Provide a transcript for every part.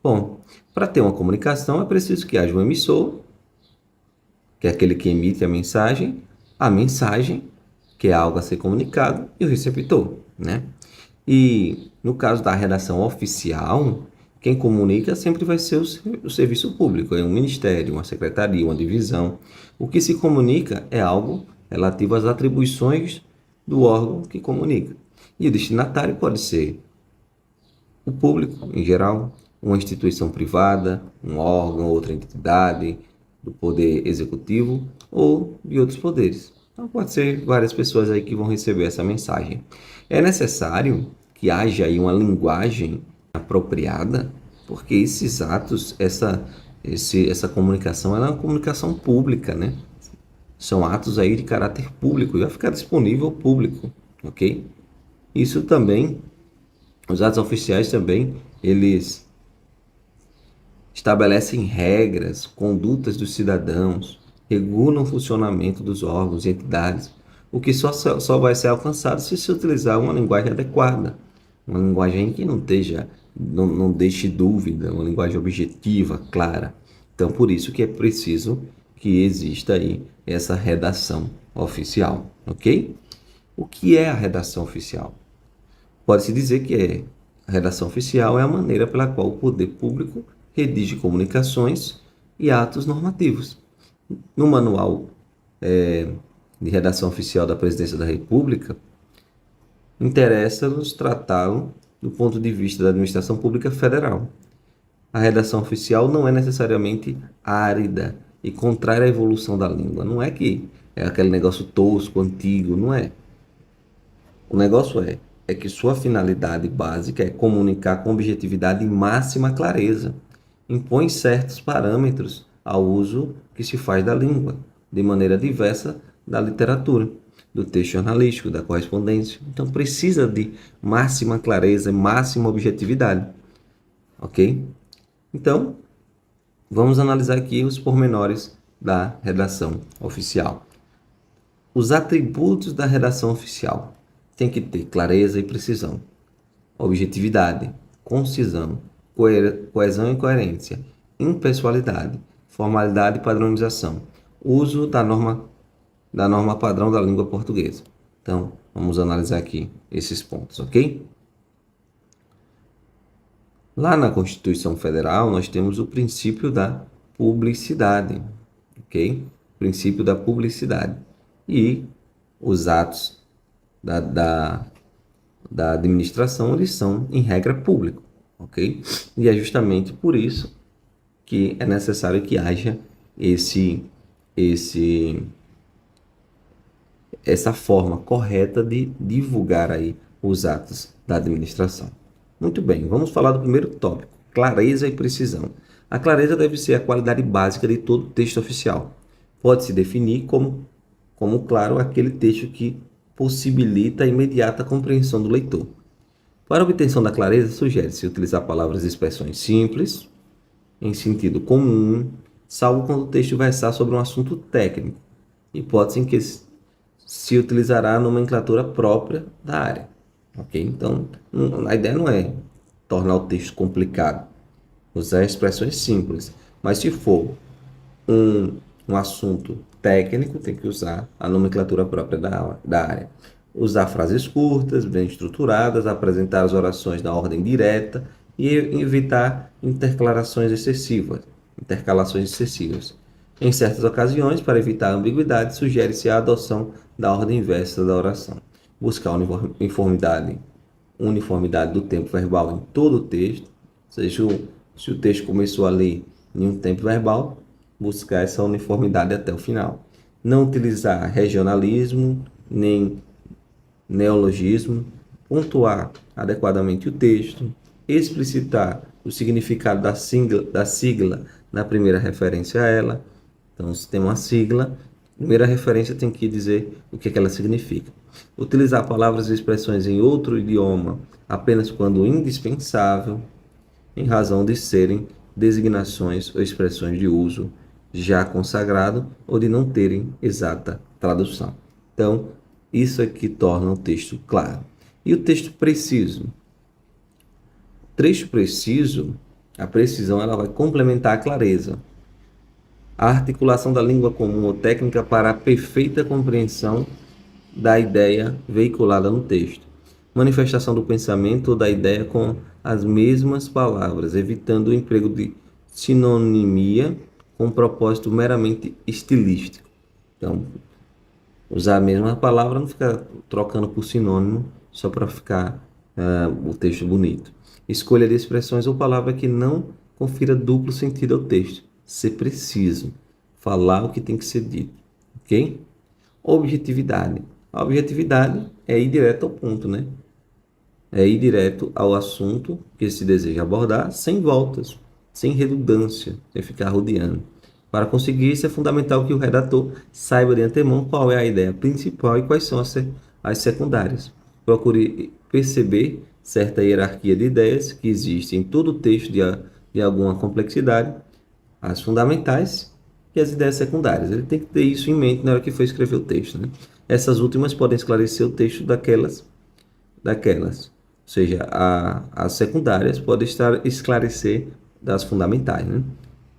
Bom, para ter uma comunicação é preciso que haja um emissor, que é aquele que emite a mensagem, que é algo a ser comunicado, e o receptor, né? E no caso da redação oficial, quem comunica sempre vai ser o serviço público, é um ministério, uma secretaria, uma divisão. O que se comunica é algo relativo às atribuições do órgão que comunica. E o destinatário pode ser o público em geral, uma instituição privada, um órgão, outra entidade do poder executivo ou de outros poderes. Então pode ser várias pessoas aí que vão receber essa mensagem. É necessário que haja aí uma linguagem apropriada, porque esses atos, essa comunicação, ela é uma comunicação pública, né? São atos aí de caráter público e vai ficar disponível ao público, ok? Isso também, os atos oficiais também, eles estabelecem regras, condutas dos cidadãos, regulam o funcionamento dos órgãos e entidades, o que só vai ser alcançado se se utilizar uma linguagem adequada, uma linguagem que não deixe dúvida, uma linguagem objetiva, clara. Então, por isso que é preciso que exista aí essa redação oficial, ok? O que é a redação oficial? Pode-se dizer que a redação oficial é a maneira pela qual o poder público redige comunicações e atos normativos. No manual de redação oficial da Presidência da República, interessa-nos tratá-lo do ponto de vista da administração pública federal. A redação oficial não é necessariamente árida e contrária à evolução da língua. Não é que é aquele negócio tosco, antigo, não é. O negócio é que sua finalidade básica é comunicar com objetividade e máxima clareza. Impõe certos parâmetros ao uso que se faz da língua, de maneira diversa da literatura, do texto jornalístico, da correspondência. Então precisa de máxima clareza e máxima objetividade, ok? Então, vamos analisar aqui os pormenores da redação oficial. Os atributos da redação oficial têm que ter clareza e precisão, objetividade, concisão, coesão e coerência, impessoalidade, formalidade e padronização, uso da norma padrão da língua portuguesa. Então, vamos analisar aqui esses pontos, ok? Lá na Constituição Federal, nós temos o princípio da publicidade, ok? Princípio da publicidade. E os atos da administração, eles são, em regra, públicos, ok? E é justamente por isso que é necessário que haja essa forma correta de divulgar aí os atos da administração. Muito bem, vamos falar do primeiro tópico, clareza e precisão. A clareza deve ser a qualidade básica de todo texto oficial. Pode-se definir como claro, aquele texto que possibilita a imediata compreensão do leitor. Para a obtenção da clareza, sugere-se utilizar palavras e expressões simples, em sentido comum, salvo quando o texto versar sobre um assunto técnico, hipótese em que se utilizará a nomenclatura própria da área. Ok? Então, a ideia não é tornar o texto complicado, usar expressões simples, mas se for um assunto técnico, tem que usar a nomenclatura própria da área. Usar frases curtas, bem estruturadas, apresentar as orações na ordem direta e evitar intercalações excessivas. Em certas ocasiões, para evitar ambiguidade, sugere-se a adoção da ordem inversa da oração. Buscar uniformidade do tempo verbal em todo o texto, ou seja, se o texto começou ali em um tempo verbal, buscar essa uniformidade até o final. Não utilizar regionalismo, nem neologismo, pontuar adequadamente o texto, explicitar o significado da sigla na primeira referência a ela. Então, se tem uma sigla, a primeira referência tem que dizer o que ela significa. Utilizar palavras e expressões em outro idioma apenas quando indispensável, em razão de serem designações ou expressões de uso já consagrado ou de não terem exata tradução. Então, isso é que torna o texto claro. E o texto preciso? O texto preciso A precisão ela vai complementar a clareza. A articulação da língua comum ou técnica para a perfeita compreensão da ideia veiculada no texto. Manifestação do pensamento ou da ideia com as mesmas palavras, evitando o emprego de sinonimia com propósito meramente estilístico. Então, usar a mesma palavra, não ficar trocando por sinônimo só para ficar o texto bonito. Escolha de expressões ou palavra que não confira duplo sentido ao texto. Ser preciso. Falar o que tem que ser dito. Ok? Objetividade. A objetividade é ir direto ao ponto, né? É ir direto ao assunto que se deseja abordar, sem voltas, sem redundância, sem ficar rodeando. Para conseguir isso, é fundamental que o redator saiba de antemão qual é a ideia principal e quais são as secundárias. Procure perceber certa hierarquia de ideias que existe em todo o texto de alguma complexidade, as fundamentais e as ideias secundárias. Ele tem que ter isso em mente na hora que for escrever o texto, né? Essas últimas podem esclarecer o texto daquelas. Ou seja, as secundárias podem esclarecer das fundamentais, né?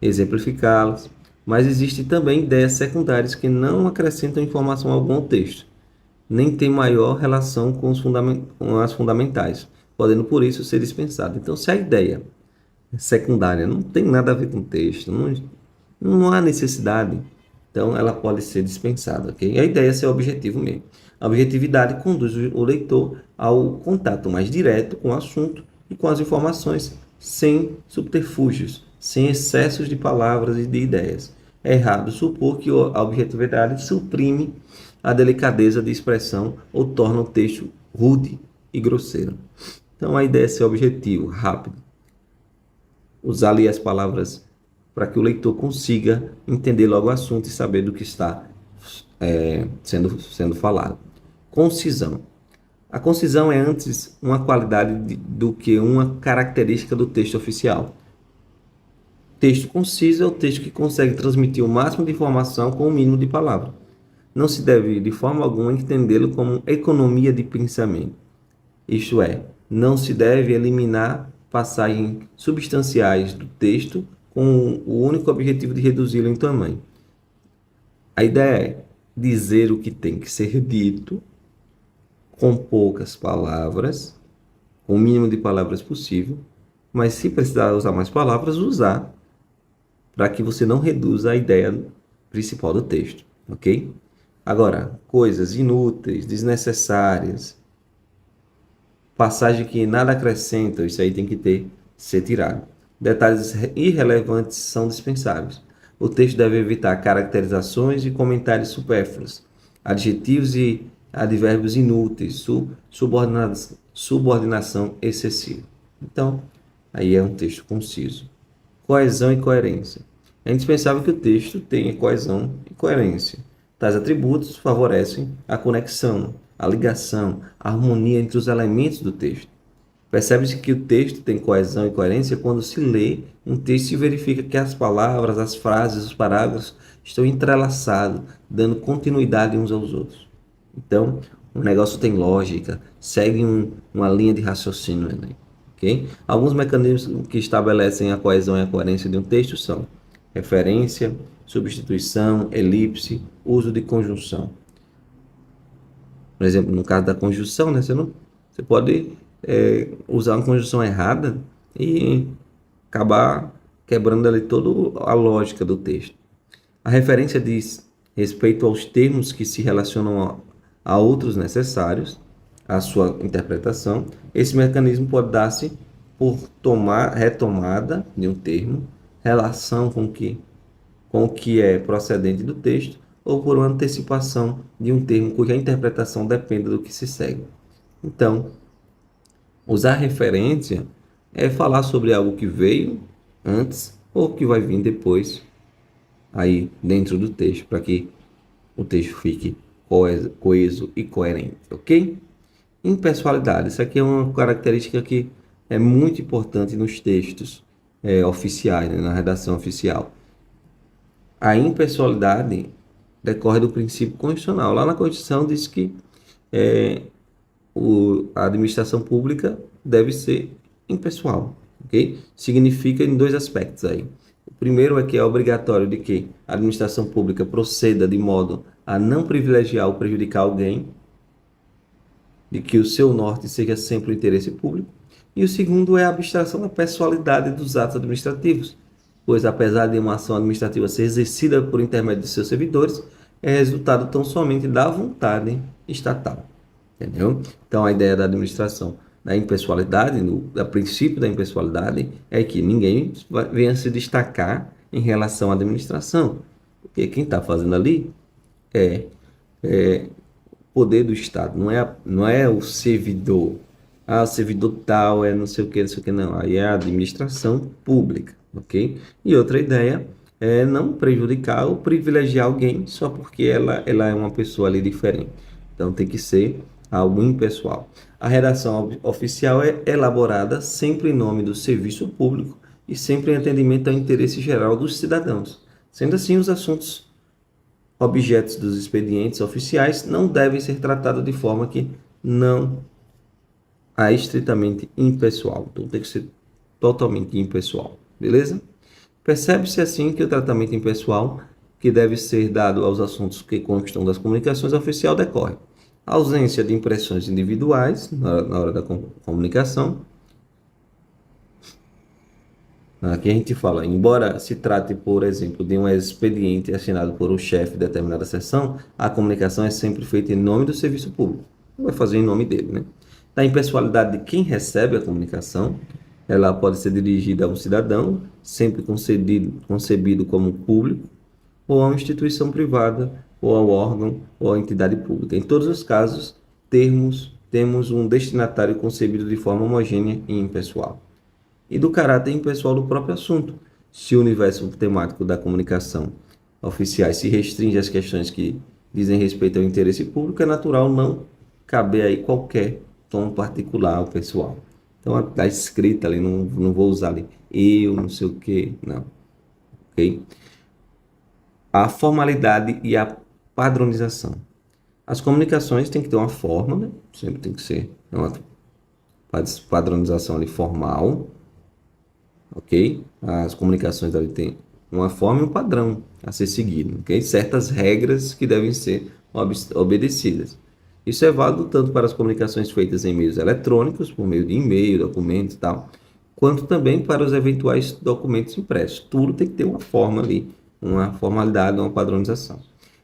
Exemplificá-las. Mas existem também ideias secundárias que não acrescentam informação alguma ao texto, nem tem maior relação com as fundamentais, podendo por isso ser dispensado. Então, se a ideia secundária não tem nada a ver com o texto, não há necessidade, então ela pode ser dispensada, ok? A ideia é ser objetivo mesmo. A objetividade conduz o leitor ao contato mais direto com o assunto e com as informações, sem subterfúgios, sem excessos de palavras e de ideias. É errado supor que a objetividade suprime a delicadeza de expressão ou torna o texto rude e grosseiro. Então a ideia é ser objetivo, rápido. Usar ali as palavras para que o leitor consiga entender logo o assunto e saber do que está sendo falado. Concisão. A concisão é antes uma qualidade do que uma característica do texto oficial. Texto conciso é o texto que consegue transmitir o máximo de informação com o mínimo de palavras. Não se deve, de forma alguma, entendê-lo como economia de pensamento. Isto é, não se deve eliminar passagens substanciais do texto com o único objetivo de reduzi-lo em tamanho. A ideia é dizer o que tem que ser dito com poucas palavras, com o mínimo de palavras possível, mas se precisar usar mais palavras, usar para que você não reduza a ideia principal do texto, ok? Agora, coisas inúteis, desnecessárias, passagem que nada acrescenta, isso aí tem que ser tirado. Detalhes irrelevantes são dispensáveis. O texto deve evitar caracterizações e comentários supérfluos, adjetivos e advérbios inúteis, subordinação excessiva. Então, aí é um texto conciso. Coesão e coerência. É indispensável que o texto tenha coesão e coerência. Tais atributos favorecem a conexão, a ligação, a harmonia entre os elementos do texto. Percebe-se que o texto tem coesão e coerência quando se lê um texto e verifica que as palavras, as frases, os parágrafos estão entrelaçados, dando continuidade uns aos outros. Então, o negócio tem lógica, segue uma linha de raciocínio, né? Okay? Alguns mecanismos que estabelecem a coesão e a coerência de um texto são referência, substituição, elipse, uso de conjunção. Por exemplo, no caso da conjunção, né, você pode usar uma conjunção errada e acabar quebrando ali toda a lógica do texto. A referência diz respeito aos termos que se relacionam a outros necessários à sua interpretação. Esse mecanismo pode dar-se por retomada de um termo, relação com o que é procedente do texto, ou por uma antecipação de um termo cuja interpretação depende do que se segue. Então, usar referência é falar sobre algo que veio antes ou que vai vir depois aí dentro do texto, para que o texto fique coeso e coerente, ok? Impessoalidade, isso aqui é uma característica que é muito importante nos textos oficiais, né, na redação oficial. A impessoalidade decorre do princípio constitucional. Lá na Constituição diz que a administração pública deve ser impessoal. ok? Significa em dois aspectos aí. O primeiro é que é obrigatório de que a administração pública proceda de modo a não privilegiar ou prejudicar alguém, de que o seu norte seja sempre o interesse público. E o segundo é a abstração da pessoalidade dos atos administrativos, pois apesar de uma ação administrativa ser exercida por intermédio de seus servidores, é resultado tão somente da vontade estatal. Entendeu? Então a ideia da administração da impessoalidade, do princípio da impessoalidade, é que ninguém venha se destacar em relação à administração, porque quem está fazendo ali é poder do Estado, não é o servidor. Ah, o servidor tal é não sei o que, não. Aí é a administração pública, ok? E outra ideia é não prejudicar ou privilegiar alguém só porque ela é uma pessoa ali diferente. Então tem que ser algo impessoal. A redação oficial é elaborada sempre em nome do serviço público e sempre em atendimento ao interesse geral dos cidadãos. Sendo assim, os assuntos objetos dos expedientes oficiais não devem ser tratados de forma que não é estritamente impessoal. Então tem que ser totalmente impessoal, beleza? Percebe-se assim que o tratamento impessoal que deve ser dado aos assuntos que constam das comunicações oficiais decorre a ausência de impressões individuais na hora da comunicação. Aqui a gente fala, embora se trate, por exemplo, de um expediente assinado por um chefe de determinada seção, a comunicação é sempre feita em nome do serviço público. Vai fazer em nome dele, né? Da impessoalidade de quem recebe a comunicação, ela pode ser dirigida a um cidadão, sempre concebido como público, ou a uma instituição privada, ou ao órgão, ou à entidade pública. Em todos os casos, temos um destinatário concebido de forma homogênea e impessoal e do caráter impessoal do próprio assunto. Se o universo temático da comunicação oficiais se restringe às questões que dizem respeito ao interesse público, é natural não caber aí qualquer tom particular ou pessoal. Então, a escrita ali, não vou usar ali eu, não sei o que, não. Ok? A formalidade e a padronização. As comunicações têm que ter uma forma, né? Sempre tem que ser uma padronização ali formal, ok? As comunicações ali têm uma forma e um padrão a ser seguido, ok? Certas regras que devem ser obedecidas. Isso é válido tanto para as comunicações feitas em meios eletrônicos, por meio de e-mail, documentos e tal, quanto também para os eventuais documentos impressos. Tudo tem que ter uma forma ali, uma formalidade, uma padronização.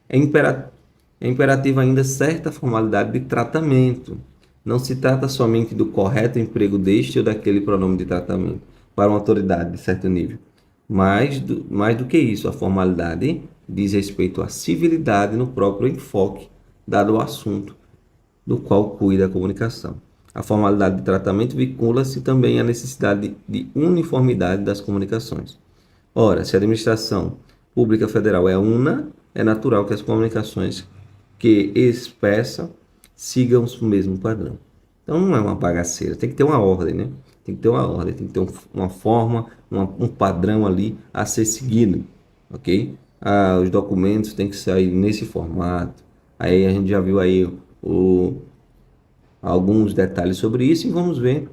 É imperativo ainda certa formalidade de tratamento. Não se trata somente do correto emprego deste ou daquele pronome de tratamento para uma autoridade de certo nível. Mais do que isso, a formalidade diz respeito à civilidade no próprio enfoque dado ao assunto do qual cuida a comunicação. A formalidade de tratamento vincula-se também à necessidade de uniformidade das comunicações. Ora, se a administração pública federal é una, é natural que as comunicações que expressam sigam o mesmo padrão. Então não é uma bagaceira, tem que ter uma ordem, né? Tem que ter uma ordem, tem que ter uma forma, um padrão ali a ser seguido, ok? Os documentos têm que sair nesse formato. Aí a gente já viu aí alguns detalhes sobre isso e vamos ver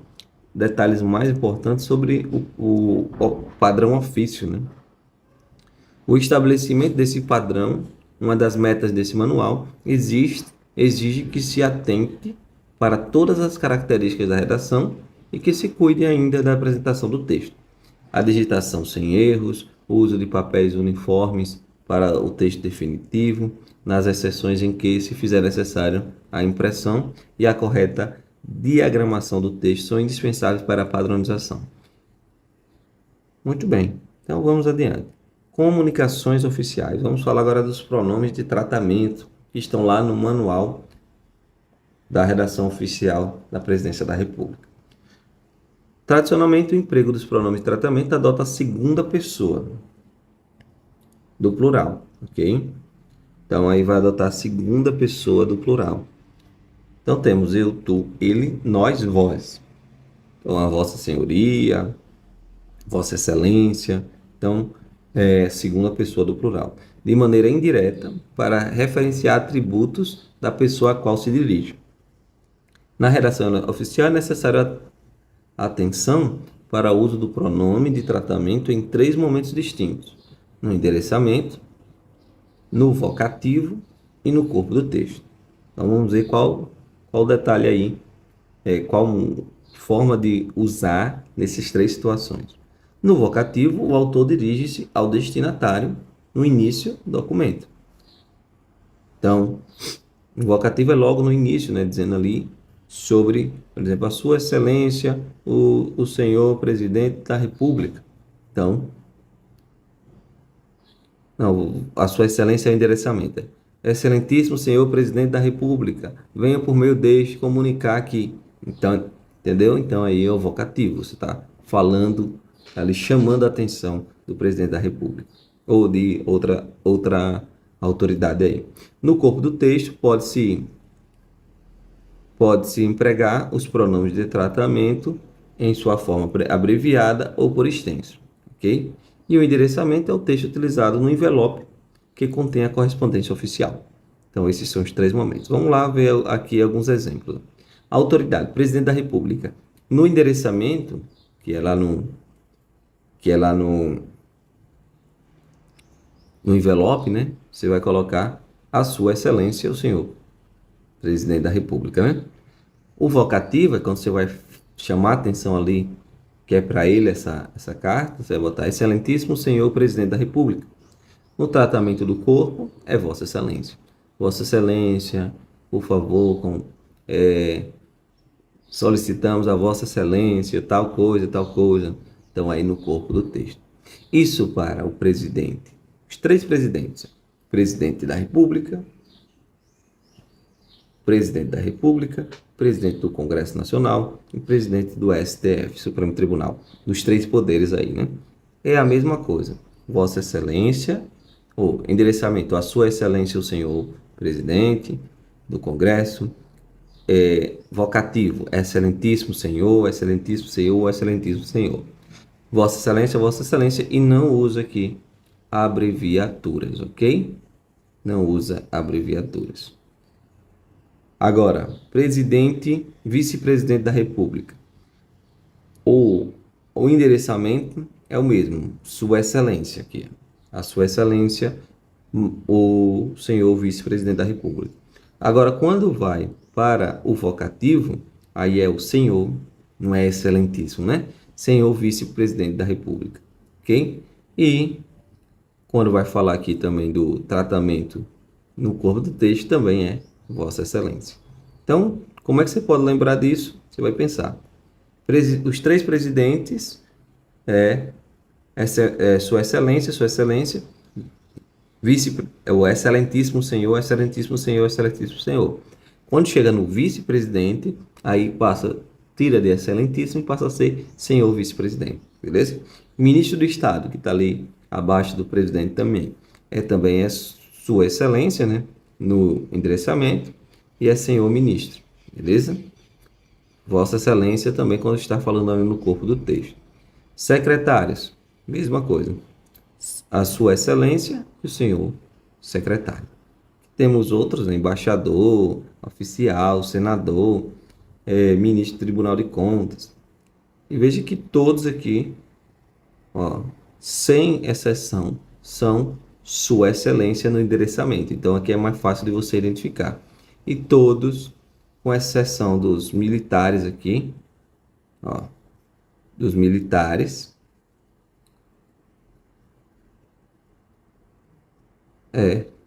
detalhes mais importantes sobre o padrão ofício, né? O estabelecimento desse padrão, uma das metas desse manual, exige que se atente para todas as características da redação e que se cuide ainda da apresentação do texto. A digitação sem erros, o uso de papéis uniformes para o texto definitivo, nas exceções em que se fizer necessário a impressão e a correta diagramação do texto são indispensáveis para a padronização. Muito bem, então vamos adiante. Comunicações oficiais. Vamos falar agora dos pronomes de tratamento que estão lá no manual da redação oficial da Presidência da República. Tradicionalmente, o emprego dos pronomes de tratamento adota a segunda pessoa do plural, ok? Então, aí vai adotar a segunda pessoa do plural. Então, temos eu, tu, ele, nós, vós. Então, a vossa senhoria, vossa excelência. Então, segunda pessoa do plural. De maneira indireta, para referenciar atributos da pessoa a qual se dirige. Na redação oficial é necessário atenção, para uso do pronome de tratamento em 3 momentos distintos: no endereçamento, no vocativo e no corpo do texto. Então vamos ver qual detalhe aí, qual forma de usar nessas 3 situações. No vocativo, o autor dirige-se ao destinatário no início do documento. Então, o vocativo é logo no início, né, dizendo ali sobre, por exemplo, a Sua Excelência, o Senhor Presidente da República. Então, não, a Sua Excelência é o endereçamento. Excelentíssimo Senhor Presidente da República, venha por meio deste comunicar que. Então, entendeu? Então aí é o vocativo. Você está falando, tá ali chamando a atenção do Presidente da República ou de outra autoridade aí. No corpo do texto pode-se empregar os pronomes de tratamento em sua forma abreviada ou por extenso, ok? E o endereçamento é o texto utilizado no envelope que contém a correspondência oficial. Então, esses são os 3 momentos. Vamos lá ver aqui alguns exemplos. Autoridade, Presidente da República. No endereçamento, que é lá no envelope, né? Você vai colocar a Sua Excelência, o Senhor Presidente da República, né? O vocativo é quando você vai chamar a atenção ali, que é para ele essa carta, você vai botar Excelentíssimo Senhor Presidente da República. No tratamento do corpo, é Vossa Excelência. Vossa Excelência, por favor, solicitamos a Vossa Excelência, tal coisa, tal coisa. Então, aí no corpo do texto. Isso para o presidente. Os 3 presidentes. Presidente da República, Presidente da República, Presidente do Congresso Nacional e Presidente do STF, Supremo Tribunal. Dos 3 poderes aí, né? É a mesma coisa. Vossa Excelência, ou endereçamento a Sua Excelência, o Senhor Presidente do Congresso. Vocativo, Excelentíssimo Senhor, Excelentíssimo Senhor, Excelentíssimo Senhor. Vossa Excelência, e não usa aqui abreviaturas, ok? Não usa abreviaturas. Agora, presidente, vice-presidente da República. O endereçamento é o mesmo, Sua Excelência aqui. A Sua Excelência, o senhor vice-presidente da República. Agora, quando vai para o vocativo, aí é o senhor, não é excelentíssimo, né? Senhor vice-presidente da República, ok? E quando vai falar aqui também do tratamento no corpo do texto, também é Vossa Excelência. Então, como é que você pode lembrar disso? Você vai pensar. Os 3 presidentes Sua Excelência, o Excelentíssimo Senhor, Excelentíssimo Senhor, Excelentíssimo Senhor. Quando chega no vice-presidente, aí tira de Excelentíssimo e passa a ser Senhor Vice-Presidente, beleza? Ministro do Estado, que está ali abaixo do presidente também é Sua Excelência, né? No endereçamento, e é Senhor Ministro, beleza? Vossa Excelência também quando está falando ali no corpo do texto. Secretários, mesma coisa. A Sua Excelência e o Senhor Secretário. Temos outros, né? Embaixador, oficial, senador, ministro do Tribunal de Contas. E veja que todos aqui, ó, sem exceção, são Sua Excelência no endereçamento. Então aqui é mais fácil de você identificar. E todos, com exceção dos militares aqui, ó, dos militares,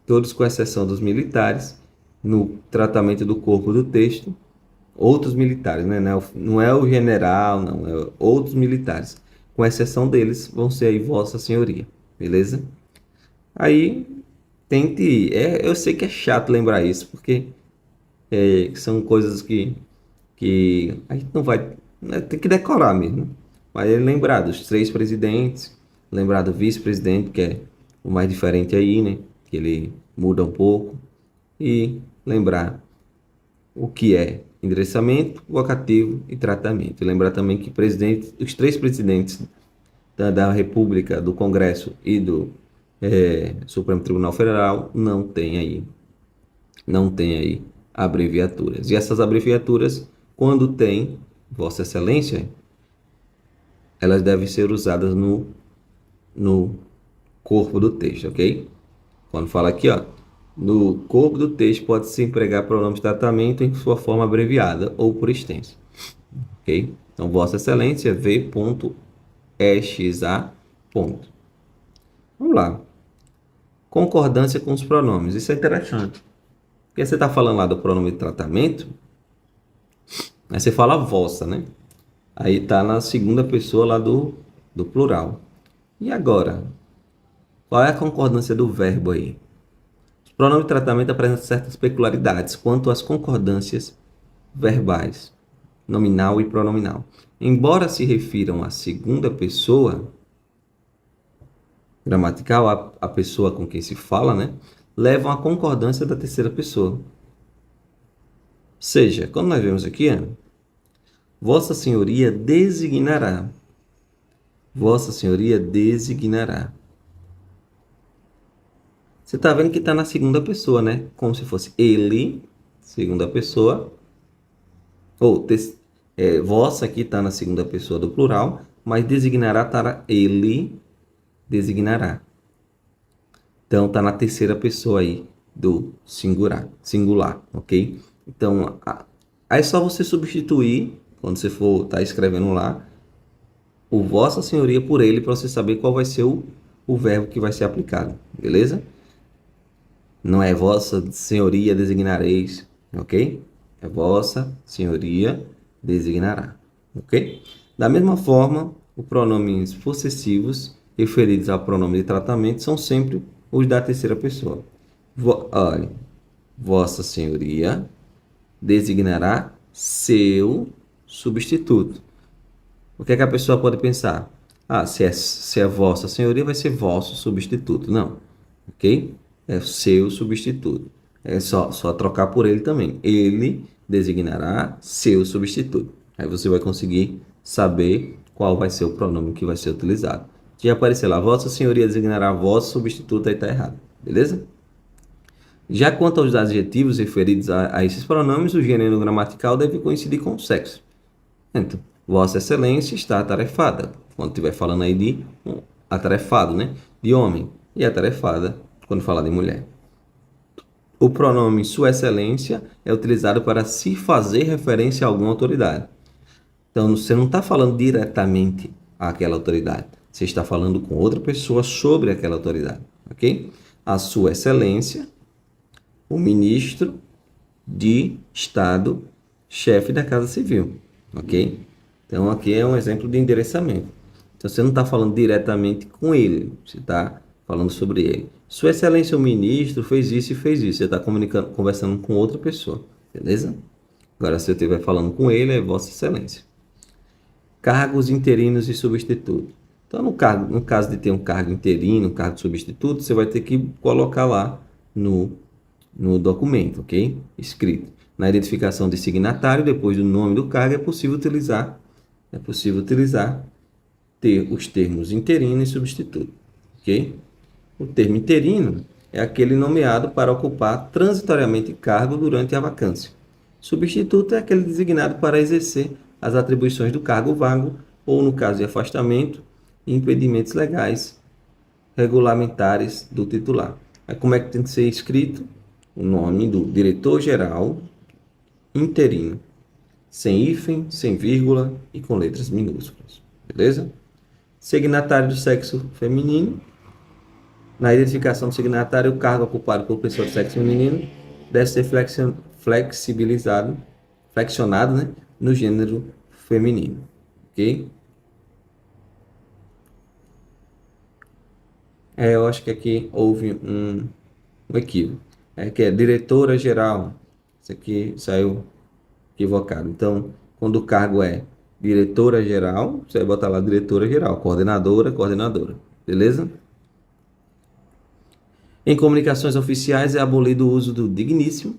todos com exceção dos militares, no tratamento do corpo do texto, outros militares, né? Não é o general, não, é outros militares. Com exceção deles, vão ser aí Vossa Senhoria, beleza? Aí, tente... eu sei que é chato lembrar isso, porque são coisas que a gente não vai... tem que decorar mesmo. Mas lembrar dos 3 presidentes, lembrar do vice-presidente, que é o mais diferente aí, né? Que ele muda um pouco. E lembrar o que é endereçamento, vocativo e tratamento. E lembrar também que os 3 presidentes da República, do Congresso e do Supremo Tribunal Federal não tem aí abreviaturas. E essas abreviaturas, quando tem Vossa Excelência, elas devem ser usadas no corpo do texto, ok? Quando fala aqui, ó, no corpo do texto pode-se empregar pronome de tratamento em sua forma abreviada ou por extenso, ok? Então, Vossa Excelência, V.EXA. Vamos lá. Concordância com os pronomes. Isso é interessante. Porque você está falando lá do pronome de tratamento, aí você fala vossa, né? Aí está na segunda pessoa lá do plural. E agora? Qual é a concordância do verbo aí? Os pronomes de tratamento apresentam certas peculiaridades quanto às concordâncias verbais, nominal e pronominal. Embora se refiram à segunda pessoa gramatical, a pessoa com quem se fala, né? Levam à concordância da terceira pessoa. Ou seja, quando nós vemos aqui, Vossa Senhoria designará. Vossa Senhoria designará. Você está vendo que está na segunda pessoa, né? Como se fosse ele, segunda pessoa. Ou vossa aqui está na segunda pessoa do plural, mas designará estará ele designará. Então está na terceira pessoa aí do singular, ok? Então aí é só você substituir quando você for estar escrevendo lá o Vossa Senhoria por ele para você saber qual vai ser o verbo que vai ser aplicado, beleza? Não é Vossa Senhoria designareis, ok? É Vossa Senhoria designará, ok? Da mesma forma, os pronomes possessivos referidos ao pronome de tratamento são sempre os da terceira pessoa. Olha, Vossa Senhoria designará seu substituto. O que é que a pessoa pode pensar? Se é Vossa Senhoria, vai ser vosso substituto. Não, ok? É seu substituto. É só trocar por ele também. Ele designará seu substituto. Aí você vai conseguir saber qual vai ser o pronome que vai ser utilizado. Se aparecer lá, Vossa Senhoria designará vosso substituto, aí está errado. Beleza? Já quanto aos adjetivos referidos a esses pronomes, o gênero gramatical deve coincidir com o sexo. Então, Vossa Excelência está atarefada. Quando estiver falando aí de atarefado, né? De homem. E atarefada quando falar de mulher. O pronome Sua Excelência é utilizado para se fazer referência a alguma autoridade. Então, você não está falando diretamente àquela autoridade. Você está falando com outra pessoa sobre aquela autoridade. Ok? A Sua Excelência, o ministro de Estado, chefe da Casa Civil. Ok? Então, aqui é um exemplo de endereçamento. Então, você não está falando diretamente com ele, você está falando sobre ele. Sua Excelência, o ministro, fez isso e fez isso. Você está conversando com outra pessoa, beleza? Agora, se eu estiver falando com ele, é Vossa Excelência. Cargos interinos e substitutos. Então, no caso de ter um cargo interino, um cargo de substituto, você vai ter que colocar lá no documento, ok? Escrito. Na identificação de signatário, depois do nome do cargo, é possível utilizar os termos interino e substituto, ok? O termo interino é aquele nomeado para ocupar transitoriamente cargo durante a vacância. Substituto é aquele designado para exercer as atribuições do cargo vago ou, no caso de afastamento, impedimentos legais regulamentares do titular. Aí, como é que tem que ser escrito? O nome do diretor-geral interino, sem hífen, sem vírgula e com letras minúsculas, beleza? Signatário do sexo feminino. Na identificação do signatário, o cargo ocupado por pessoa do sexo feminino deve ser flexionado, né, no gênero feminino, ok? Eu acho que aqui houve um equívoco. Que é diretora-geral. Isso aqui saiu equivocado. Então, quando o cargo é diretora-geral, você vai botar lá diretora-geral, coordenadora. Beleza? Em comunicações oficiais é abolido o uso do digníssimo,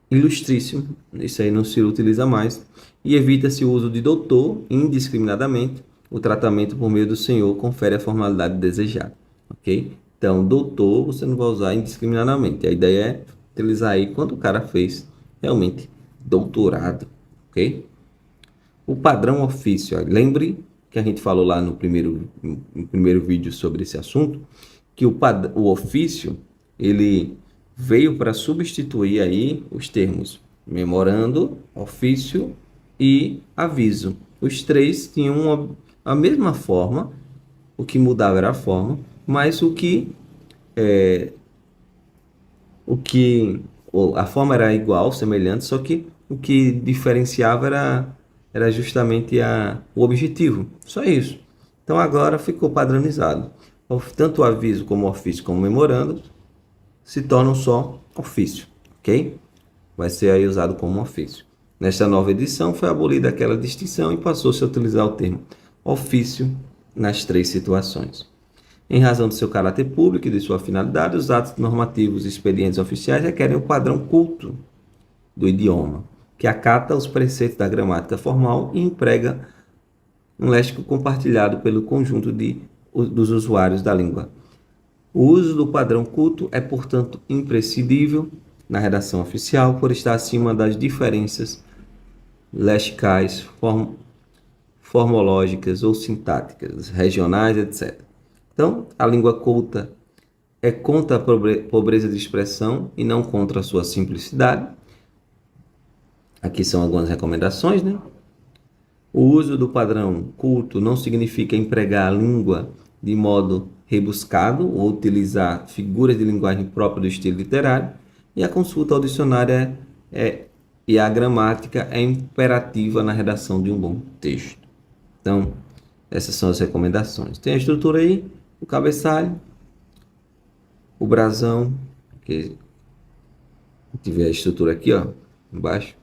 ilustríssimo, isso aí não se utiliza mais, e evita-se o uso de doutor indiscriminadamente. O tratamento por meio do senhor confere a formalidade desejada, ok? Então, doutor você não vai usar indiscriminadamente. A ideia é utilizar aí quando o cara fez realmente doutorado, ok? O padrão ofício, lembre que a gente falou lá no primeiro vídeo sobre esse assunto, que o ofício ele veio para substituir aí os termos memorando, ofício e aviso. Os três tinham a mesma forma, o que mudava era a forma, mas a forma era igual, semelhante, só que o que diferenciava era justamente o objetivo. Só isso. Então agora ficou padronizado. Tanto o aviso como o ofício como o memorando se tornam só ofício, ok? Vai ser aí usado como ofício. Nesta nova edição foi abolida aquela distinção e passou-se a utilizar o termo ofício nas três situações. Em razão do seu caráter público e de sua finalidade, os atos normativos e expedientes oficiais requerem o padrão culto do idioma, que acata os preceitos da gramática formal e emprega um léxico compartilhado pelo conjunto dos usuários da língua. O uso do padrão culto é, portanto, imprescindível na redação oficial por estar acima das diferenças lexicais, formológicas ou sintáticas, regionais, etc. Então, a língua culta é contra a pobreza de expressão e não contra a sua simplicidade. Aqui são algumas recomendações, né? O uso do padrão culto não significa empregar a língua de modo rebuscado ou utilizar figuras de linguagem própria do estilo literário, e a consulta ao dicionário e a gramática é imperativa na redação de um bom texto. Então, essas são as recomendações. Tem a estrutura aí, o cabeçalho, o brasão, que tiver a estrutura aqui, ó, embaixo,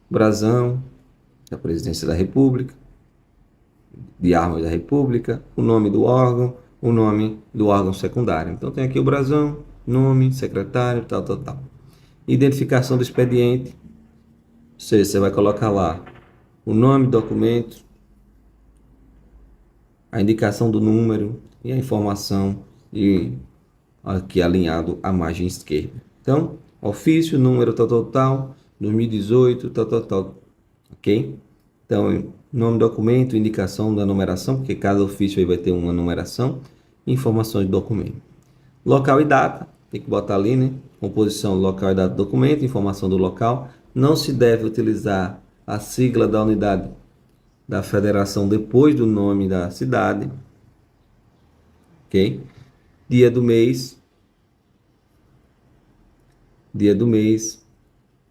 brasão da Presidência da República, de Armas da República, o nome do órgão, o nome do órgão secundário. Então tem aqui o brasão, nome, secretário, tal. Identificação do expediente, ou seja, você vai colocar lá o nome do documento, a indicação do número e a informação e aqui alinhado à margem esquerda. Então, ofício, número, tal, 2018, tal, ok? Então, nome do documento, indicação da numeração, porque cada ofício aí vai ter uma numeração, informações do documento. Local e data, tem que botar ali, né? Composição, local e data do documento, informação do local. Não se deve utilizar a sigla da unidade da federação depois do nome da cidade, ok? Dia do mês,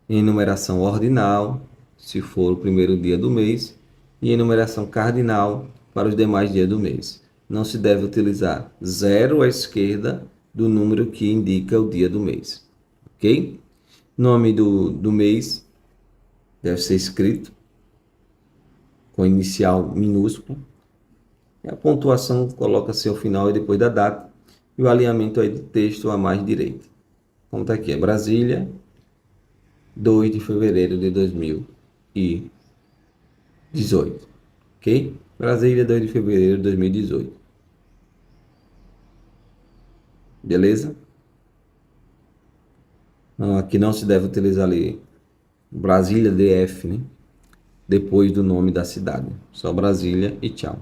em numeração ordinal, se for o primeiro dia do mês, e em numeração cardinal para os demais dias do mês. Não se deve utilizar 0 à esquerda do número que indica o dia do mês, ok? Nome do mês deve ser escrito com inicial minúsculo. E a pontuação coloca-se ao final e depois da data. E o alinhamento aí do texto à margem direita. Como está aqui, é Brasília, 2 de fevereiro de 2018. Ok? Brasília, 2 de fevereiro de 2018. Beleza? Aqui não se deve utilizar ali Brasília DF, né? Depois do nome da cidade. Só Brasília e tchau.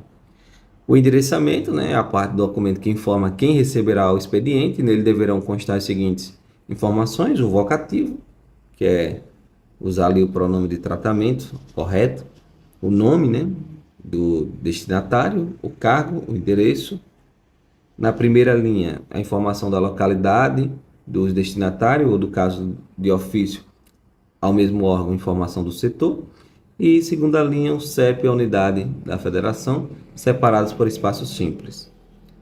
O endereçamento, né, é a parte do documento que informa quem receberá o expediente. Nele deverão constar as seguintes informações: o vocativo, que é usar ali o pronome de tratamento correto, o nome, né, do destinatário, o cargo, o endereço. Na primeira linha, a informação da localidade dos destinatários, ou do caso de ofício, ao mesmo órgão, informação do setor. E segunda linha, o CEP e a unidade da federação, separados por espaços simples.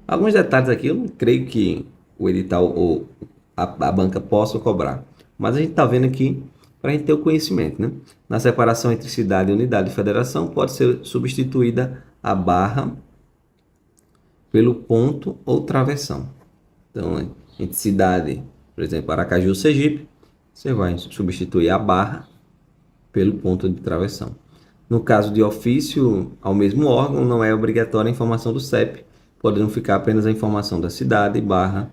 Alguns detalhes aqui eu não creio que o edital ou a banca possa cobrar, mas a gente está vendo aqui para a gente ter o conhecimento, né? Na separação entre cidade e unidade de federação, pode ser substituída a barra pelo ponto ou travessão. Então, entre cidade, por exemplo, Aracaju, Sergipe, você vai substituir a barra pelo ponto de travessão. No caso de ofício ao mesmo órgão, não é obrigatória a informação do CEP, podendo ficar apenas a informação da cidade barra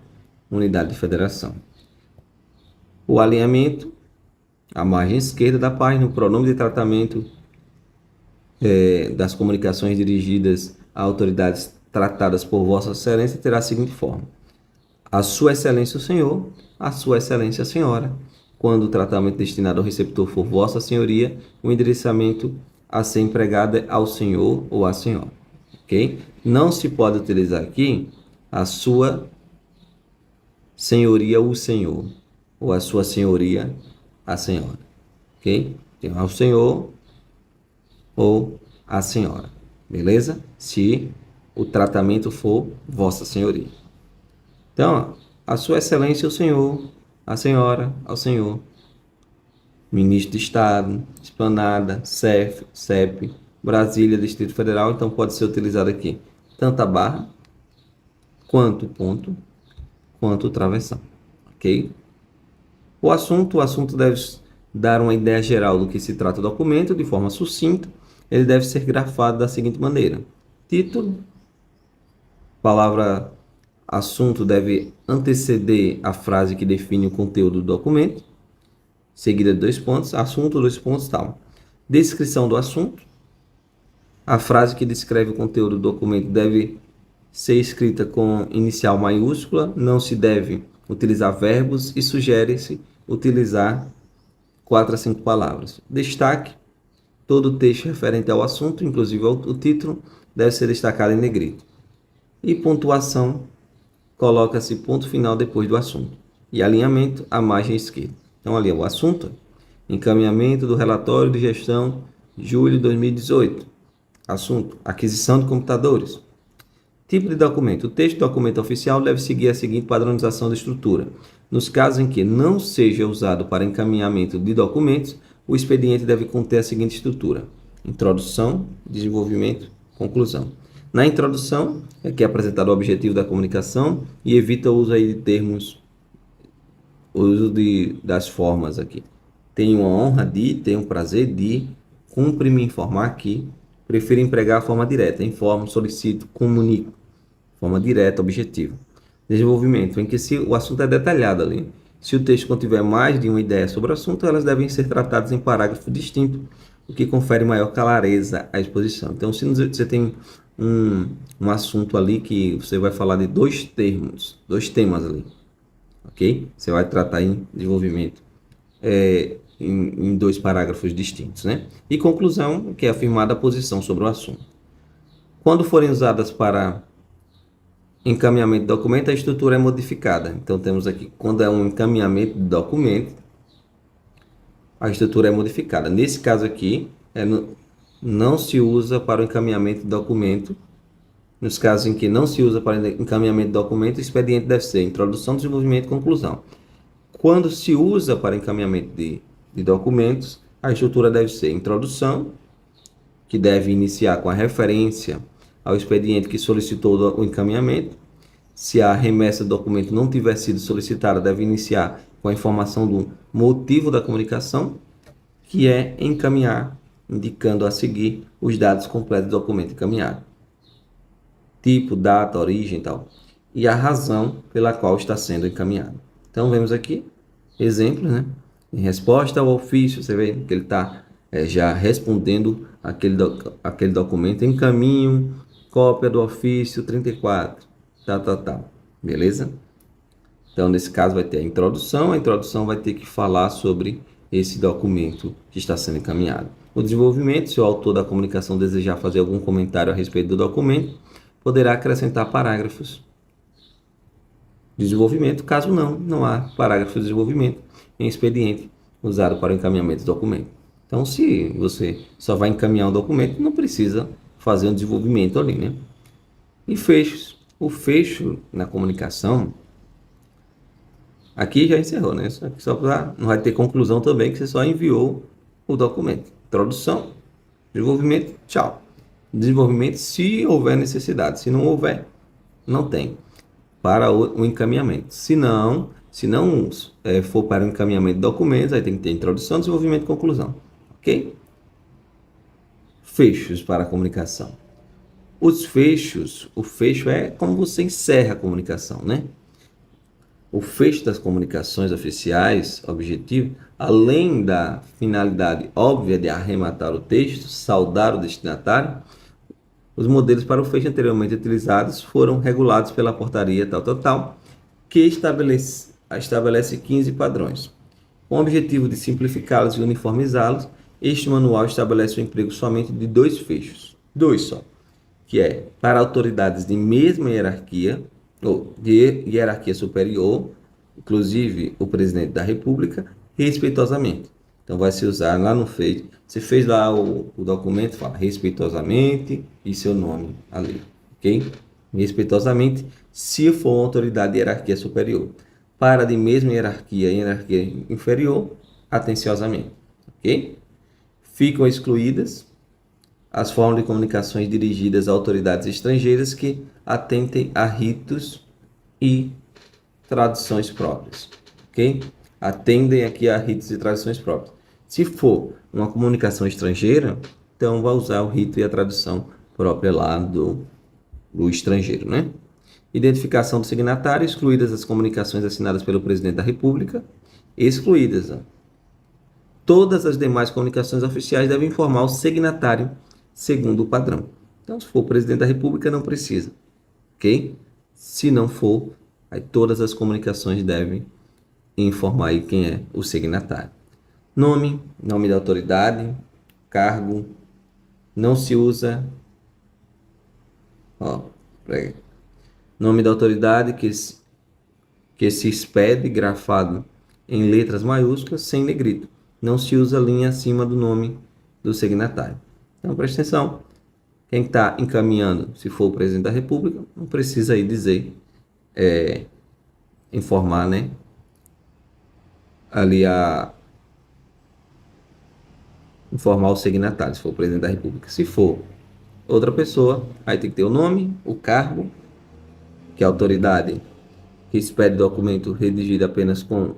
unidade de federação. O alinhamento, a margem esquerda da página, o pronome de tratamento das comunicações dirigidas a autoridades tratadas por Vossa Excelência terá a seguinte forma: a Sua Excelência o Senhor, a Sua Excelência a Senhora. Quando o tratamento destinado ao receptor for Vossa Senhoria, o endereçamento a ser empregado é ao Senhor ou à Senhora. Ok? Não se pode utilizar aqui a Sua Senhoria o Senhor ou a Sua Senhoria a Senhora. Ok? Então, ao Senhor ou à Senhora. Beleza? Se o tratamento for Vossa Senhoria. Então, a Sua Excelência o Senhor, a Senhora, ao Senhor, Ministro de Estado, Esplanada, CEF, CEP, Brasília, Distrito Federal, então pode ser utilizado aqui tanto a barra, quanto o ponto, quanto o travessão, ok? O assunto deve dar uma ideia geral do que se trata o documento, de forma sucinta. Ele deve ser grafado da seguinte maneira: título, palavra assunto deve anteceder a frase que define o conteúdo do documento, seguida de 2 pontos, assunto, 2 pontos, tal. Descrição do assunto. A frase que descreve o conteúdo do documento deve ser escrita com inicial maiúscula, não se deve utilizar verbos e sugere-se utilizar 4 a 5 palavras. Destaque: todo o texto referente ao assunto, inclusive o título, deve ser destacado em negrito. E pontuação: coloca-se ponto final depois do assunto. E alinhamento, à margem esquerda. Então, ali é o assunto: encaminhamento do relatório de gestão de julho de 2018. Assunto: aquisição de computadores. Tipo de documento: o texto do documento oficial deve seguir a seguinte padronização de estrutura. Nos casos em que não seja usado para encaminhamento de documentos, o expediente deve conter a seguinte estrutura: introdução, desenvolvimento, conclusão. Na introdução, aqui é apresentado o objetivo da comunicação e evita o uso aí de termos, o uso das formas aqui. Tenho a honra de, tenho o prazer de, cumpre-me informar que, prefiro empregar a forma direta, informo, solicito, comunico. Forma direta, objetiva. Desenvolvimento, em que o assunto é detalhado ali. Se o texto contiver mais de uma ideia sobre o assunto, elas devem ser tratadas em parágrafo distinto, o que confere maior clareza à exposição. Então, se você tem um assunto ali que você vai falar de 2 termos, 2 temas ali, ok? Você vai tratar em desenvolvimento em 2 parágrafos distintos, né? E conclusão, que é afirmada a posição sobre o assunto. Quando forem usadas para encaminhamento de documento, a estrutura é modificada. Então, temos aqui, quando é um encaminhamento de documento, a estrutura é modificada. Nesse caso aqui, não se usa para o encaminhamento de documento. Nos casos em que não se usa para encaminhamento de documento, o expediente deve ser introdução, desenvolvimento e conclusão. Quando se usa para encaminhamento de documentos, a estrutura deve ser introdução, que deve iniciar com a referência ao expediente que solicitou o encaminhamento. Se a remessa do documento não tiver sido solicitada, deve iniciar com a informação do motivo da comunicação, que é encaminhar, indicando a seguir os dados completos do documento encaminhado. Tipo, data, origem e tal. E a razão pela qual está sendo encaminhado. Então, vemos aqui exemplos, né? Em resposta ao ofício, você vê que ele está já respondendo aquele documento. Encaminho, cópia do ofício 34, tal. Beleza? Então, nesse caso, vai ter a introdução vai ter que falar sobre esse documento que está sendo encaminhado. O desenvolvimento: se o autor da comunicação desejar fazer algum comentário a respeito do documento, poderá acrescentar parágrafos. Desenvolvimento: caso não há parágrafo de desenvolvimento em expediente usado para o encaminhamento do documento. Então, se você só vai encaminhar um documento, não precisa fazer um desenvolvimento ali, né? E fechos. O fecho na comunicação, aqui já encerrou, né? Só para não vai ter conclusão também, que você só enviou o documento. Introdução, desenvolvimento, tchau. Desenvolvimento, se houver necessidade. Se não houver, não tem. Para o encaminhamento. Se não for para o encaminhamento de documentos, aí tem que ter introdução, desenvolvimento e conclusão. Ok? Fechos para a comunicação. O fecho é como você encerra a comunicação, né? O fecho das comunicações oficiais, objetivo, além da finalidade óbvia de arrematar o texto, saudar o destinatário, Os modelos para o fecho anteriormente utilizados foram regulados pela portaria tal, que estabelece 15 padrões. Com o objetivo de simplificá-los e uniformizá-los, este manual estabelece o emprego somente de 2 fechos, 2 só, que é para autoridades de mesma hierarquia, ou de hierarquia superior, inclusive o presidente da República, respeitosamente. Então vai se usar lá no feito. Você fez lá o documento, fala respeitosamente e seu nome ali, ok? Respeitosamente, se for uma autoridade de hierarquia superior. Para de mesma hierarquia e hierarquia inferior, atenciosamente, ok? Ficam excluídas as formas de comunicações dirigidas a autoridades estrangeiras que atentem a ritos e tradições próprias, ok? Atendem aqui a ritos e tradições próprias. Se for uma comunicação estrangeira, então vai usar o rito e a tradução própria lá do estrangeiro, né? Identificação do signatário, excluídas as comunicações assinadas pelo presidente da República, excluídas. Todas as demais comunicações oficiais devem informar o signatário segundo o padrão. Então, se for o presidente da República, não precisa, ok? Se não for, aí todas as comunicações devem informar aí quem é o signatário. Nome da autoridade, cargo, não se usa, nome da autoridade que se expede grafado em letras maiúsculas sem negrito. Não se usa linha acima do nome do signatário. Então, preste atenção. Quem está encaminhando, se for o presidente da República, não precisa aí dizer, informar, né? Ali informar o signatário, se for o presidente da República. Se for outra pessoa, aí tem que ter o nome, o cargo, que é a autoridade que expede documento redigido apenas com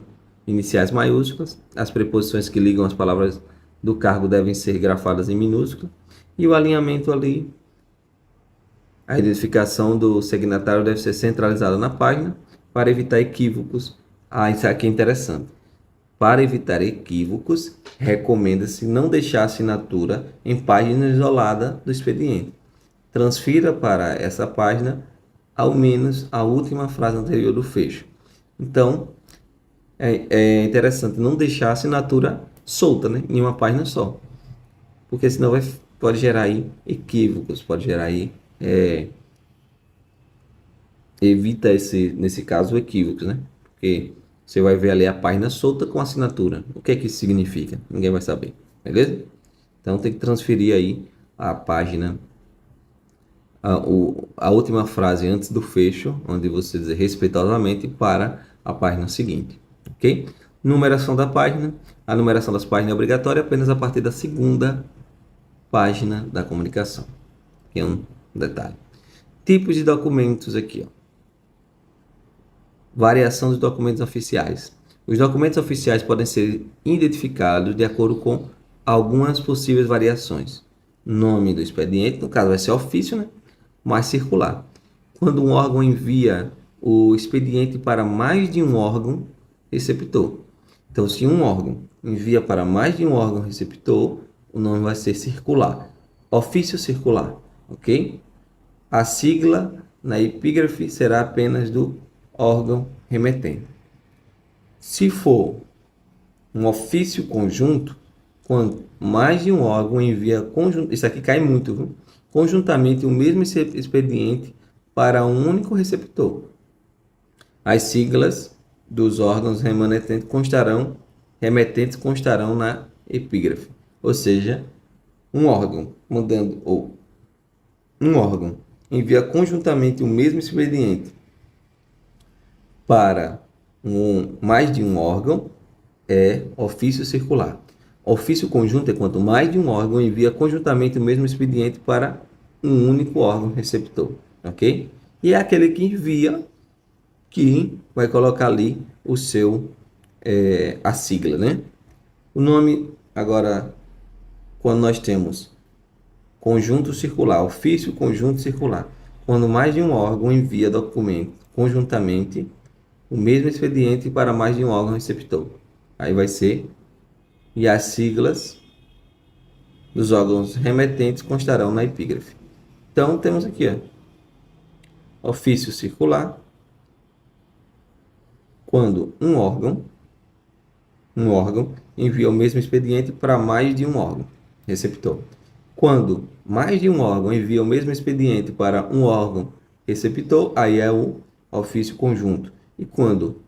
iniciais maiúsculas, as preposições que ligam as palavras do cargo devem ser grafadas em minúsculo, e o alinhamento ali, a identificação do signatário deve ser centralizada na página para evitar equívocos. Isso aqui é interessante. Para evitar equívocos, recomenda-se não deixar a assinatura em página isolada do expediente. Transfira para essa página ao menos a última frase anterior do fecho. Então, é interessante não deixar a assinatura solta, né, em uma página só, porque senão pode gerar aí equívocos, pode gerar aí, evita nesse caso equívocos, né, porque você vai ver ali a página solta com assinatura. O que é que isso significa? Ninguém vai saber, beleza? Então tem que transferir aí a página, a última frase antes do fecho, onde você diz respeitosamente, para a página seguinte, ok? Numeração da página. A numeração das páginas é obrigatória apenas a partir da segunda página da comunicação, que é um detalhe. Tipos de documentos aqui, ó. Variação dos documentos oficiais. Os documentos oficiais podem ser identificados de acordo com algumas possíveis variações. Nome do expediente, no caso vai ser ofício, né? Mas circular. Quando um órgão envia o expediente para mais de um órgão receptor. Então, se um órgão envia para mais de um órgão receptor, o nome vai ser circular. Ofício circular, ok? A sigla na epígrafe será apenas do órgão remetente. Se for um ofício conjunto, quando mais de um órgão envia isso aqui cai muito, viu? Conjuntamente o mesmo expediente para um único receptor. As siglas dos órgãos remetentes constarão na epígrafe. Ou seja, um órgão envia conjuntamente o mesmo expediente para mais de um órgão, é ofício circular. Ofício conjunto é quando mais de um órgão envia conjuntamente o mesmo expediente para um único órgão receptor, ok? E é aquele que envia, que vai colocar ali o seu, a sigla, né? O nome, agora, quando nós temos conjunto circular, ofício conjunto circular, quando mais de um órgão envia documento conjuntamente o mesmo expediente para mais de um órgão receptor. Aí vai ser, e as siglas dos órgãos remetentes constarão na epígrafe. Então, temos aqui, ofício circular, quando um órgão envia o mesmo expediente para mais de um órgão receptor. Quando mais de um órgão envia o mesmo expediente para um órgão receptor, aí é o ofício conjunto. E quando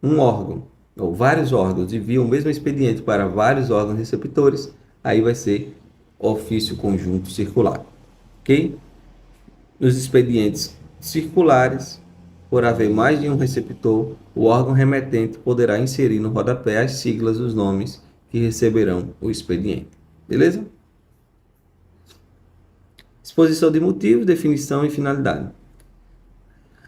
um órgão ou vários órgãos enviam o mesmo expediente para vários órgãos receptores, aí vai ser ofício conjunto circular. Ok? Nos expedientes circulares, por haver mais de um receptor, o órgão remetente poderá inserir no rodapé as siglas dos nomes que receberão o expediente. Beleza? Exposição de motivo, definição e finalidade.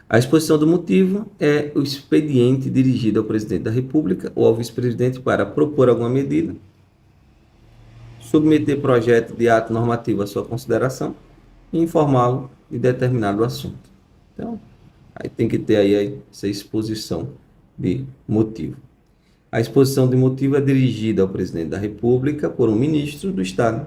A exposição do motivo é o expediente dirigido ao presidente da República ou ao vice-presidente para propor alguma medida, submeter projeto de ato normativo à sua consideração e informá-lo de determinado assunto. Então, aí tem que ter aí essa exposição de motivo. A exposição de motivo é dirigida ao presidente da República por um ministro do Estado.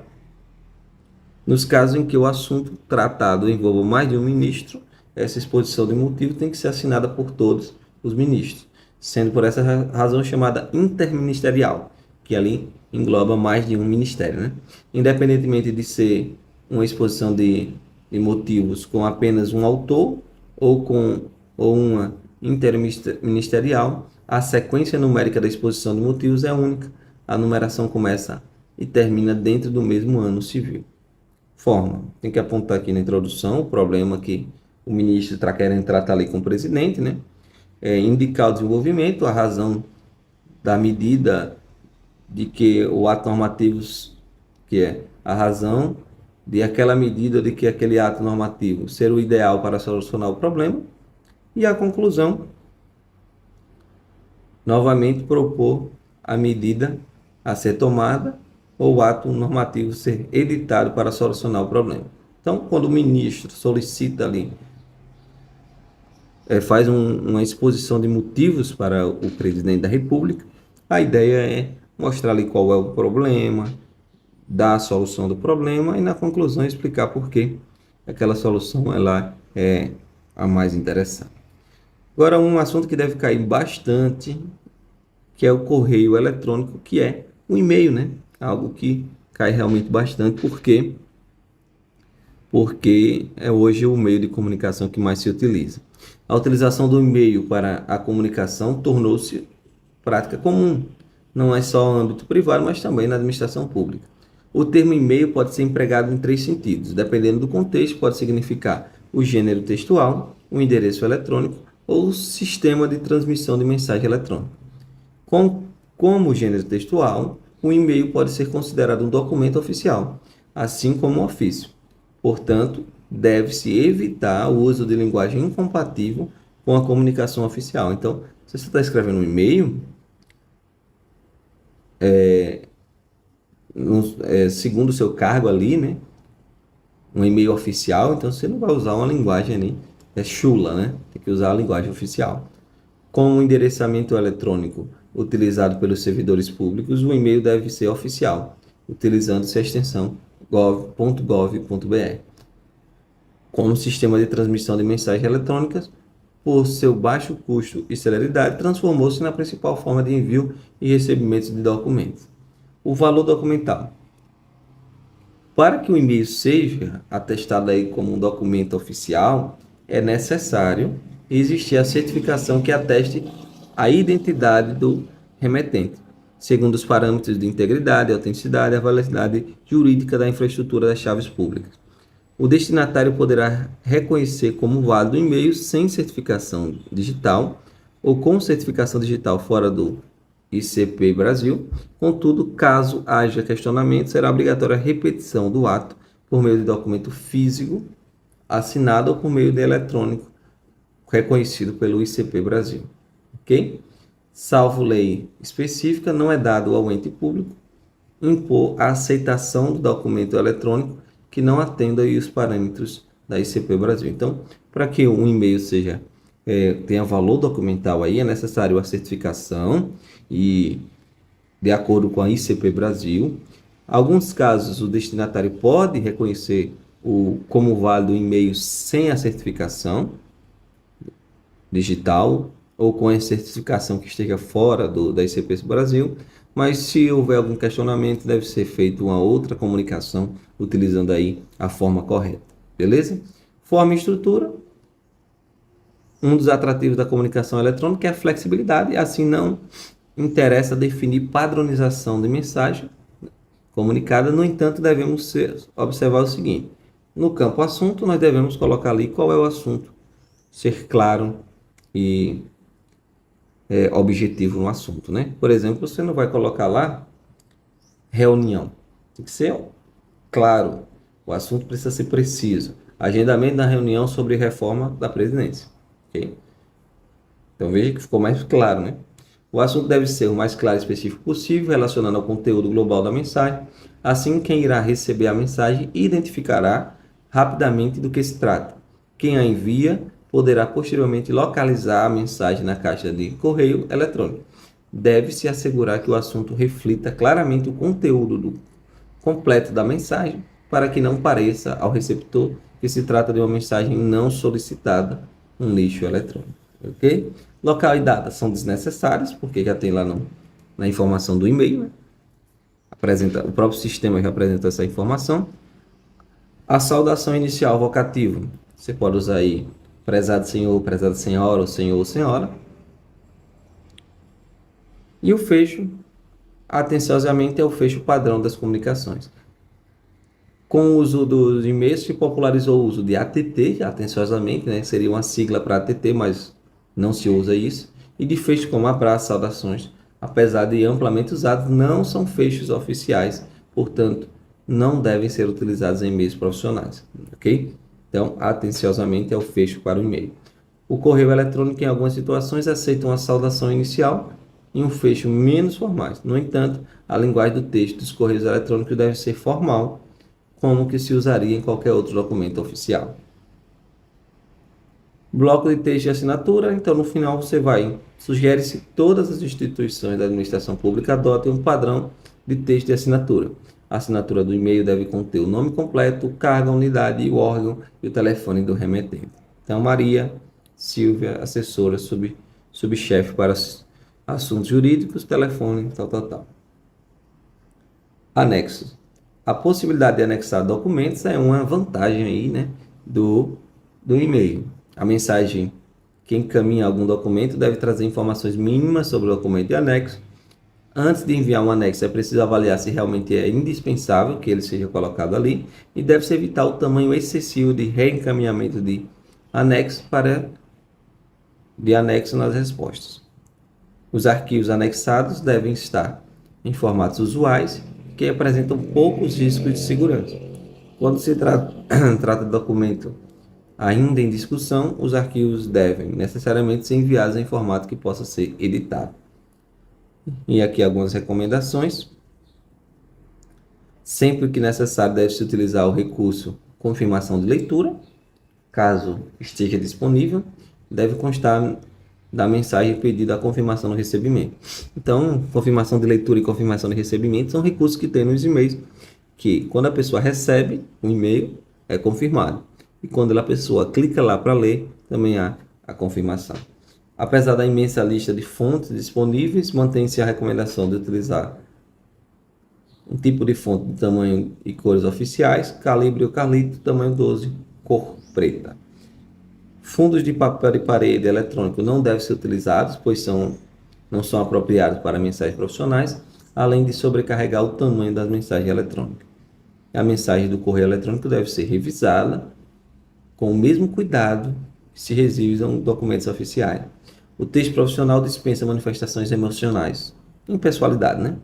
Nos casos em que o assunto tratado envolva mais de um ministro, essa exposição de motivo tem que ser assinada por todos os ministros, sendo por essa razão chamada interministerial, que ali engloba mais de um ministério, né? Independentemente de ser uma exposição de motivos com apenas um autor ou uma interministerial, a sequência numérica da exposição de motivos é única. A numeração começa e termina dentro do mesmo ano civil. Forma. Tem que apontar aqui na introdução o problema que o ministro está querendo tratar ali com o presidente, né? Indicar o desenvolvimento, a razão da medida de que o ato normativo, que é a razão de aquela medida de que aquele ato normativo ser o ideal para solucionar o problema, e a conclusão, novamente propor a medida a ser tomada ou o ato normativo ser editado para solucionar o problema. Então, quando o ministro solicita ali, faz uma exposição de motivos para o presidente da República, a ideia é mostrar ali qual é o problema, dar a solução do problema e, na conclusão, explicar por que aquela solução ela é a mais interessante. Agora, um assunto que deve cair bastante, que é o correio eletrônico, que é o e-mail, né? Algo que cai realmente bastante, porque é hoje o meio de comunicação que mais se utiliza. A utilização do e-mail para a comunicação tornou-se prática comum, não é só no âmbito privado, mas também na administração pública. O termo e-mail pode ser empregado em 3 sentidos. Dependendo do contexto, pode significar o gênero textual, o endereço eletrônico ou o sistema de transmissão de mensagem eletrônica. Como gênero textual, o e-mail pode ser considerado um documento oficial, assim como um ofício. Portanto, deve-se evitar o uso de linguagem incompatível com a comunicação oficial. Então, se você está escrevendo um e-mail, segundo o seu cargo ali, né? Um e-mail oficial, então você não vai usar uma linguagem ali, chula, né? Tem que usar a linguagem oficial. Com o endereçamento eletrônico utilizado pelos servidores públicos, o e-mail deve ser oficial, utilizando-se a extensão gov.gov.br. Como sistema de transmissão de mensagens eletrônicas, por seu baixo custo e celeridade, transformou-se na principal forma de envio e recebimento de documentos. O valor documental. Para que o e-mail seja atestado aí como um documento oficial, é necessário existir a certificação que ateste a identidade do remetente, segundo os parâmetros de integridade, autenticidade e a validade jurídica da infraestrutura das chaves públicas. O destinatário poderá reconhecer como válido o e-mail sem certificação digital ou com certificação digital fora do ICP Brasil. Contudo, caso haja questionamento, será obrigatória a repetição do ato por meio de documento físico assinado ou por meio de eletrônico reconhecido pelo ICP Brasil. Ok? Salvo lei específica, não é dado ao ente público impor a aceitação do documento eletrônico que não atenda os parâmetros da ICP Brasil. Então, para que um e-mail tenha valor documental aí, é necessário a certificação e de acordo com a ICP Brasil. Alguns casos, o destinatário pode reconhecer como válido o e-mail sem a certificação digital ou com a certificação que esteja fora da ICP Brasil, mas se houver algum questionamento, deve ser feita uma outra comunicação utilizando aí a forma correta, beleza? Forma e estrutura. Um dos atrativos da comunicação eletrônica é a flexibilidade, assim não interessa definir padronização de mensagem comunicada, no entanto, devemos observar o seguinte: no campo assunto, nós devemos colocar ali qual é o assunto, ser claro e objetivo no assunto, né? Por exemplo, você não vai colocar lá reunião, tem que ser claro, o assunto precisa ser preciso. Agendamento da reunião sobre reforma da presidência, ok? Então veja que ficou mais claro, né? O assunto deve ser o mais claro e específico possível, relacionando ao conteúdo global da mensagem. Assim, quem irá receber a mensagem identificará rapidamente do que se trata. Quem a envia poderá posteriormente localizar a mensagem na caixa de correio eletrônico. Deve-se assegurar que o assunto reflita claramente o conteúdo completo da mensagem, para que não pareça ao receptor que se trata de uma mensagem não solicitada, um lixo eletrônico. Ok? Local e data são desnecessários, porque já tem lá na informação do e-mail, né? O próprio sistema já apresenta essa informação. A saudação inicial vocativa, você pode usar aí prezado senhor, prezada senhora, ou senhor ou senhora. E o fecho, atenciosamente, é o fecho padrão das comunicações. Com o uso dos e-mails, se popularizou o uso de ATT, atenciosamente, né? Seria uma sigla para ATT, mas não se usa isso. E de fecho como abraço, saudações, apesar de amplamente usados, não são fechos oficiais, portanto, não devem ser utilizados em e-mails profissionais, ok? Então, atenciosamente é o fecho para o e-mail. O correio eletrônico, em algumas situações, aceita uma saudação inicial e um fecho menos formais. No entanto, a linguagem do texto dos correios eletrônicos deve ser formal, como que se usaria em qualquer outro documento oficial. Bloco de texto de assinatura, então no final sugere-se que todas as instituições da administração pública adotem um padrão de texto de assinatura. A assinatura do e-mail deve conter o nome completo, o cargo, a unidade, o órgão e o telefone do remetente. Então, Maria Silvia, assessora, subchefe para assuntos jurídicos, telefone, tal. Anexos. A possibilidade de anexar documentos é uma vantagem aí, né, do e-mail. A mensagem que encaminha algum documento deve trazer informações mínimas sobre o documento e anexo. Antes de enviar um anexo, é preciso avaliar se realmente é indispensável que ele seja colocado ali e deve-se evitar o tamanho excessivo de reencaminhamento de anexo nas respostas. Os arquivos anexados devem estar em formatos usuais que apresentam poucos riscos de segurança. Quando se trata de documento ainda em discussão, os arquivos devem necessariamente ser enviados em formato que possa ser editado. E aqui algumas recomendações. Sempre que necessário, deve-se utilizar o recurso confirmação de leitura. Caso esteja disponível, deve constar da mensagem pedida a confirmação do recebimento. Então, confirmação de leitura e confirmação de recebimento são recursos que tem nos e-mails, que quando a pessoa recebe o e-mail, é confirmado. E quando a pessoa clica lá para ler, também há a confirmação. Apesar da imensa lista de fontes disponíveis, mantém-se a recomendação de utilizar um tipo de fonte de tamanho e cores oficiais, calibre ou carlito, tamanho 12, cor preta. Fundos de papel de parede eletrônico não devem ser utilizados, pois não são apropriados para mensagens profissionais, além de sobrecarregar o tamanho das mensagens eletrônicas. A mensagem do correio eletrônico deve ser revisada com o mesmo cuidado que se revisam documentos oficiais. O texto profissional dispensa manifestações emocionais. Impessoalidade, né?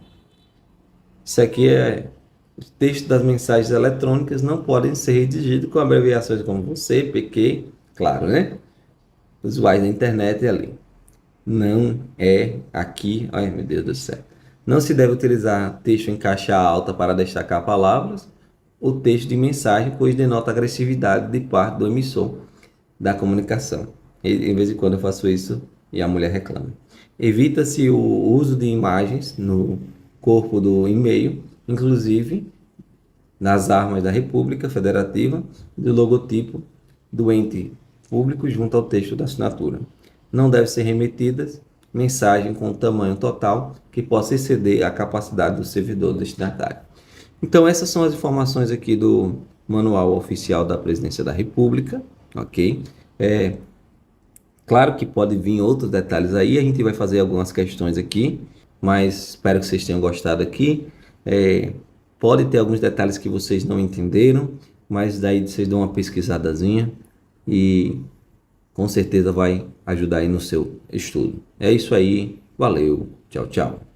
Isso aqui é... Os textos das mensagens eletrônicas não podem ser redigidos com abreviações como você, PQ, claro, né? Usuários da internet ali. Não é aqui... Ai, meu Deus do céu. Não se deve utilizar texto em caixa alta para destacar palavras ou texto de mensagem, pois denota agressividade de parte do emissor da comunicação. Em vez em quando eu faço isso e a mulher reclama. Evita-se o uso de imagens no corpo do e-mail, inclusive nas armas da República Federativa e do logotipo do ente público junto ao texto da assinatura. Não deve ser remetidas mensagem com tamanho total que possa exceder a capacidade do servidor destinatário. Então, essas são as informações aqui do Manual Oficial da Presidência da República, ok? Claro que pode vir outros detalhes aí, a gente vai fazer algumas questões aqui, mas espero que vocês tenham gostado aqui. Pode ter alguns detalhes que vocês não entenderam, mas daí vocês dão uma pesquisadazinha e com certeza vai ajudar aí no seu estudo. É isso aí, valeu, tchau, tchau.